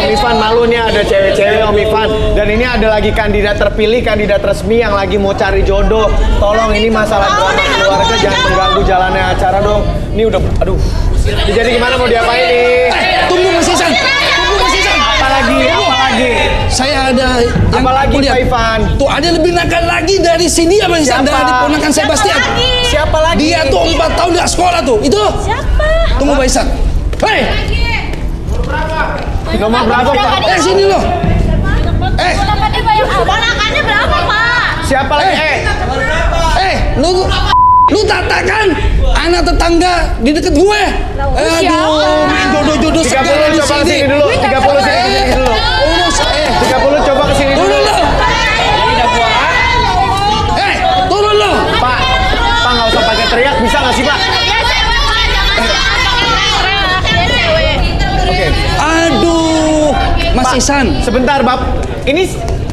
Om Ivan malu nih ada cewek-cewek Om Ivan. Dan ini ada lagi kandidat terpilih, kandidat resmi yang lagi mau cari jodoh. Tolong ini masalah drama keluarga, jangan mengganggu jalannya acara dong. Ini udah, aduh. Jadi gimana mau diapain nih? Tunggu Mas Ihsan. Apalagi? Saya ada yang Apalagi aku lihat. Pak Ivan? Tuh ada lebih nakal lagi dari sini ya Mas Ihsan, Siapa? dari ponakan Sebastian. Siapa lagi? Dia tuh 4 tahun di sekolah tuh. Itu. Siapa? Tunggu Pak Ihsan. Hei, Nomor berapa Pak? sini loh. Ponakannya banyak. Ponakannya berapa, Pak? Siapa lagi? Lu Tata kan anak tetangga di deket gue. Aduh, main jodoh-jodoh 30 segala di coba sini. kesini dulu. 30 sini dulu. Urus, 30 coba kesini dulu. turun lo. Turun lo. Pak nggak usah pakai teriak, bisa nggak sih Pak? Oke. Aduh, Mas Pak, Ihsan. sebentar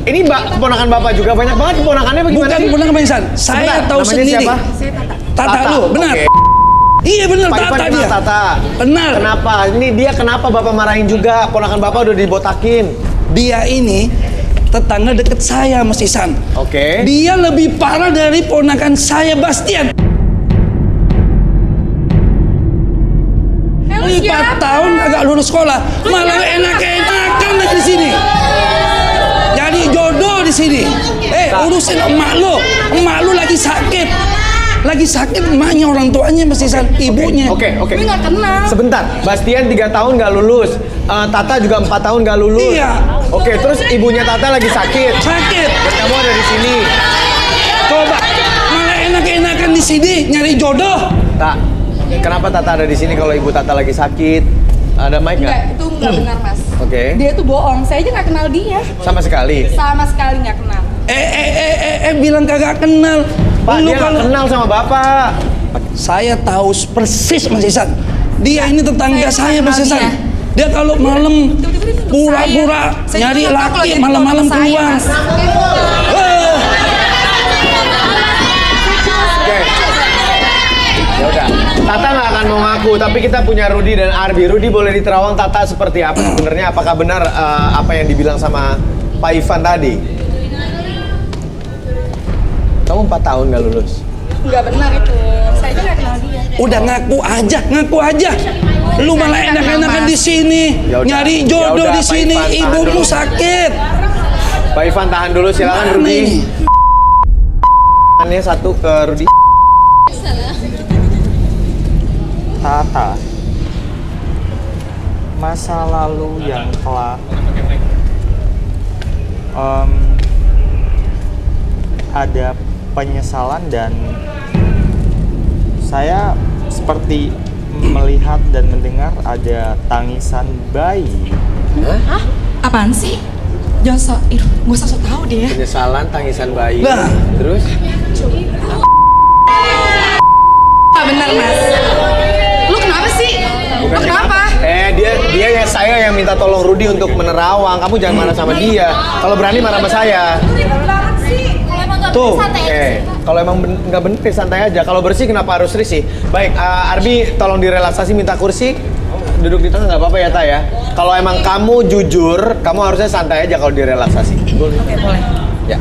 ini keponakan Bapak juga, banyak banget keponakannya bagaimana Bukan sih? ponakan Mas Ihsan. Saya Sebentar, tahu namanya sendiri. siapa? Tata lu, benar. Oke. Iya benar, Pak Ivan Tata kenal dia. Tata. Benar. Kenapa? Ini dia kenapa Bapak marahin juga? Ponakan Bapak udah dibotakin. Dia ini tetangga deket saya, Mas Ihsan. Oke. Dia lebih parah dari ponakan saya, Bastian. 4 tahun agak lulus sekolah, malah enak-enakan di sini. Jadi jodoh di sini. Urusin emak lu lagi sakit. Lagi sakit emaknya, orang tuanya Mas Ihsan, ibunya. Oke. Gue nggak kenal. Sebentar, Bastian 3 tahun nggak lulus. Tata juga 4 tahun nggak lulus. Iya. Oke, terus ibunya Tata lagi sakit. Sakit. Dan kamu ada di sini. Coba, malah enak-enakan di sini nyari jodoh. Tak, kenapa Tata ada di sini kalau ibu Tata lagi sakit? Ada mic nggak? Enggak, itu enggak benar, Mas. Oke. Dia tuh bohong. Saya aja nggak kenal dia. Sama sekali. Sama sekali nggak kenal. Bilang kagak kenal. Pak, Lu dia nggak kalau- kenal sama Bapak. Saya tahu persis Mas Ihsan. Dia ini tetangga saya Mas kenal Ihsan. Dia kalau malam Tiba-tiba dia nuduh pura-pura saya. nyari Saya juga nggak tahu laki kalau dia malam-malam nuduh saya, keluar. Mas. Oke. Ya udah. Tata nggak akan mau ngaku, tapi kita punya Rudi dan Arbi. Rudi boleh diterawang Tata seperti apa sebenarnya? Apakah benar apa yang dibilang sama Pak Ivan tadi? Kamu 4 tahun nggak lulus. Nggak benar itu. Saya aja nggak kenal dia. Udah ngaku aja. Lu malah enak-enakan di sini, Ya udah. nyari Ya jodoh udah, di Pak sini. Ivan, tahan Ibumu dulu. sakit. Pak Ivan tahan dulu, silakan Mana Rudi. ini? Tangannya satu ke Rudi. Tata, masa lalu yang telah ada penyesalan dan saya seperti melihat dan mendengar ada tangisan bayi. Hah? Apaan sih? Jangan sok, gue sok tahu deh ya. Penyesalan, tangisan bayi. Nah. Terus? Benar, Mas. Lu kenapa sih? Lu kenapa? Dia ya saya yang minta tolong Rudi untuk menerawang. Kamu jangan marah sama dia. Kalau berani marah sama saya. Tuh, kalau emang nggak bener santai aja. Kalau bersih kenapa harus risih? Baik, Arbi tolong direlaksasi, minta kursi. Duduk di tengah nggak apa-apa ya, Ta ya. Kalau emang kamu jujur, kamu harusnya santai aja kalau direlaksasi. Boleh. Oke, boleh. Ya.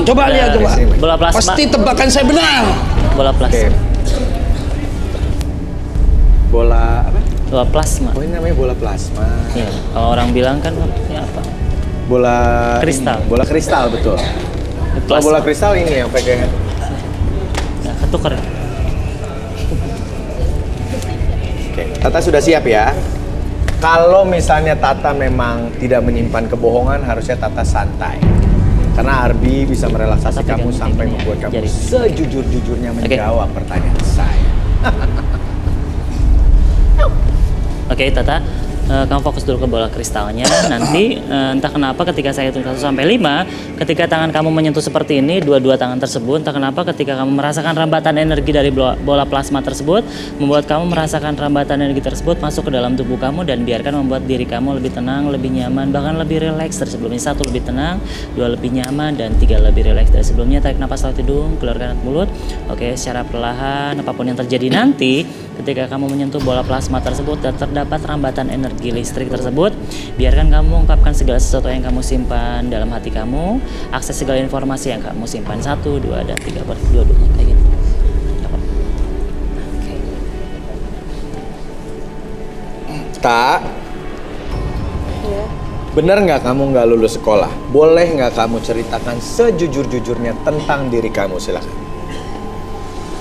Coba lihat coba. Bola plasma. Pasti tebakan saya benar. Bola Oke. plasma. Bola apa? Bola plasma. Oh, ini namanya bola plasma. Iya. Kalau orang bilang kan ini apa? Bola Kristal. Bola kristal, betul. Kalau bola kristal ini yang pegang. Ya, ketukar. Oke, Tata sudah siap ya. Kalau misalnya Tata memang tidak menyimpan kebohongan, harusnya Tata santai. Karena Arbi bisa merelaksasi Tata kamu pegang sampai ini, membuat kamu jari. sejujur-jujurnya Oke. menjawab pertanyaan saya. Oke, Tata, kamu fokus dulu ke bola kristalnya. Nanti entah kenapa ketika saya hitung 1 sampai 5, ketika tangan kamu menyentuh seperti ini, dua-dua tangan tersebut, entah kenapa ketika kamu merasakan rambatan energi dari bola plasma tersebut, membuat kamu merasakan rambatan energi tersebut masuk ke dalam tubuh kamu dan biarkan membuat diri kamu lebih tenang, lebih nyaman, bahkan lebih rileks dari sebelumnya. 1 lebih tenang, 2 lebih nyaman, dan 3 lebih rileks dari sebelumnya. Tarik napas lewat hidung, keluarkan mulut. Oke, secara perlahan, apapun yang terjadi nanti, ketika kamu menyentuh bola plasma tersebut dan terdapat rambatan energi energi listrik tersebut. Biarkan kamu ungkapkan segala sesuatu yang kamu simpan dalam hati kamu, akses segala informasi yang kamu simpan 1, 2, dan 3, berdua kayak gitu. Tak, Iya. bener nggak kamu nggak lulus sekolah? Boleh nggak kamu ceritakan sejujur-jujurnya tentang diri kamu? Silakan.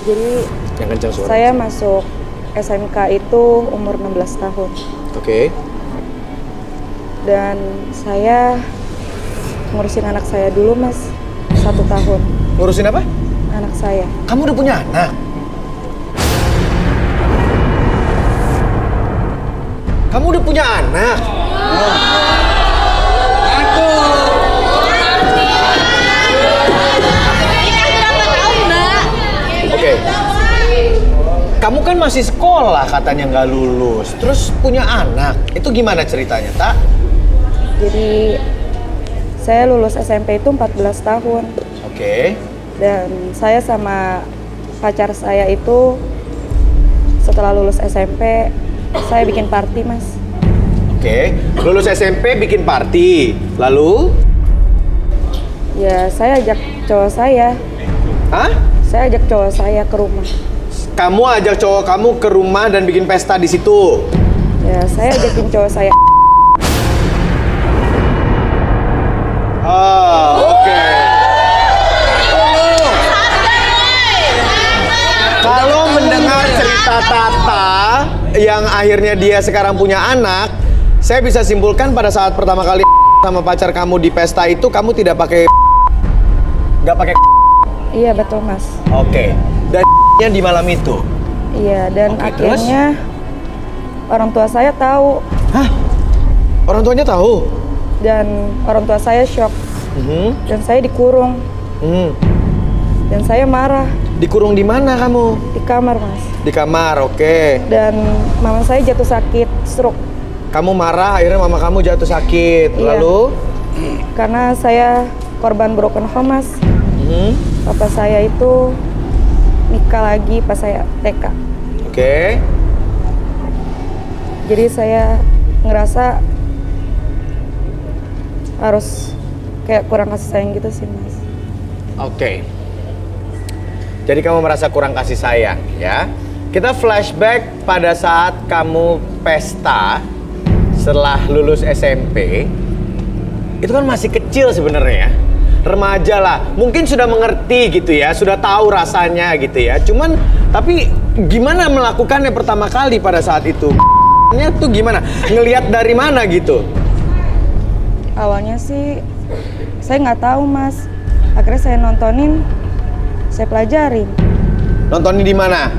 Jadi Yang kencang suara. saya masuk SMK itu umur 16 tahun. Oke. Dan saya ngurusin anak saya dulu, Mas. 1 tahun. Ngurusin apa? Anak saya. Kamu udah punya anak? Kamu udah punya anak? Oke. Kamu kan masih sekolah katanya nggak lulus, terus punya anak. Itu gimana ceritanya, Tak? Jadi saya lulus SMP itu 14 tahun. Oke. Dan saya sama pacar saya itu setelah lulus SMP, saya bikin party, Mas. Oke. Lulus SMP bikin party. Lalu? Ya, saya ajak cowok saya. Hah? Saya ajak cowok saya ke rumah. Kamu ajak cowok kamu ke rumah dan bikin pesta di situ. Ya, saya ajakin cowok saya. Oke. Kalau mendengar cerita Tata yang akhirnya dia sekarang punya anak, saya bisa simpulkan pada saat pertama kali sama pacar kamu di pesta itu kamu tidak pakai, nggak pakai. Iya, betul, Mas. Oke. Dan di malam itu. Iya, dan Oke, terus? akhirnya orang tua saya tahu Hah? Orang tuanya tahu? dan orang tua saya shock Mhm. dan saya dikurung Hmm. dan saya marah Dikurung di mana kamu? di kamar, Mas. Di kamar, oke. Dan mama saya jatuh sakit stroke Kamu marah, akhirnya mama kamu jatuh sakit. Iya. Lalu? karena saya korban broken home, Mas. Mhm. Papa saya itu nikah lagi pas saya TK. Oke. Jadi saya ngerasa harus kayak kurang kasih sayang gitu sih, Mas. Oke. Jadi kamu merasa kurang kasih sayang, ya? Kita flashback pada saat kamu pesta setelah lulus SMP. Itu kan masih kecil sebenarnya, ya. Remaja lah, mungkin sudah mengerti gitu ya, sudah tahu rasanya gitu ya. Cuman, tapi gimana melakukannya pertama kali pada saat itu? Nya tuh gimana? Ngelihat dari mana gitu? Awalnya sih saya nggak tahu, Mas. Akhirnya saya nontonin, saya pelajarin. Nontonin di mana?